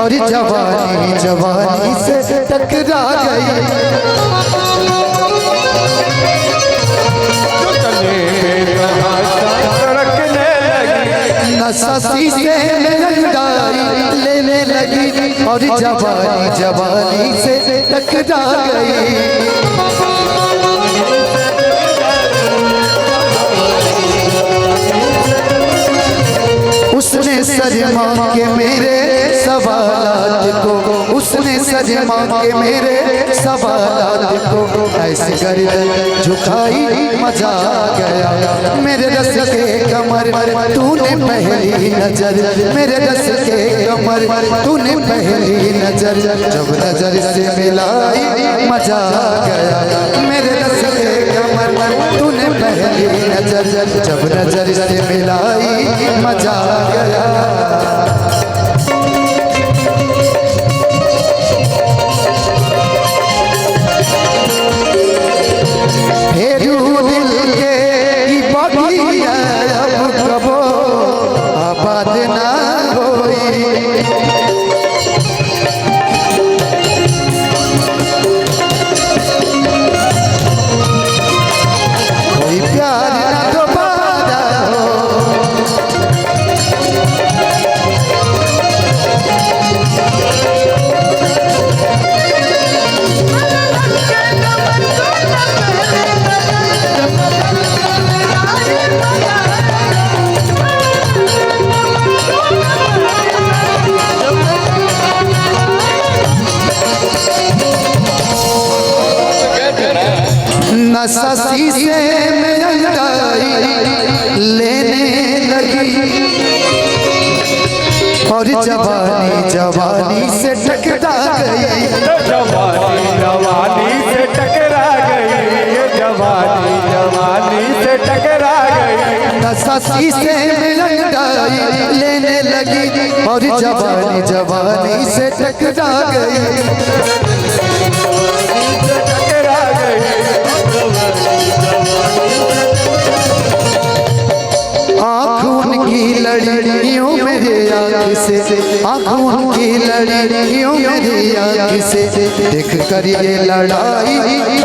और जवानी जवानी से टकरा गई। नशा शीशे में अंगड़ाई लेने लगी और जवानी जवानी से टकरा गई। उसने शर्मा के मेरे सवालात को, उसने शर्मा के मेरे सवालात को ऐसे गर्दन झुकाई मजा आ गया। मेरे रस के कमर तूने पहली नजर, मेरे रस के कमर तूने पहली नजर, जब नजर से मिलाई मजा आ गया। मेरे रस के कमर तूने पहली नजर, जब नजर से मिलाई मजा आ गया। फेरू दिल के बगिया अब कबो आबाद ना होई। कोई प्यार ना दोबारा हो, नशा शीशे में अंगड़ाई लेने लगी और जवानी जवानी से टकरा गई। जवानी जवानी से टकरा गई, जवानी जवानी से टकरा गई। नशा शीशे में अंगड़ाई लेने लगी और जवानी जवानी से टकरा गई। आँखों की लड़ियों मेरे आँख से, आँखों की लड़ियों मेरी आँख से देख कर ये लड़ाई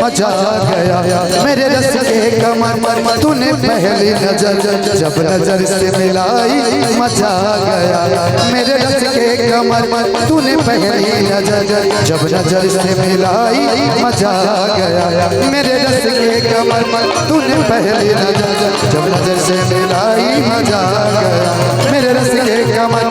मजा आ गया। मेरे रस के कमर तूने पहली नजर, जब नजर से मिलाई मजा आ गया। मेरे रस के कमर तूने पहली नजर, जब नजर से मिलाई मजा आ गया। मेरे रस के कमर तूने पहली नजर, जब नजर से मिलाई मजा आ गया। मेरे रस के कमर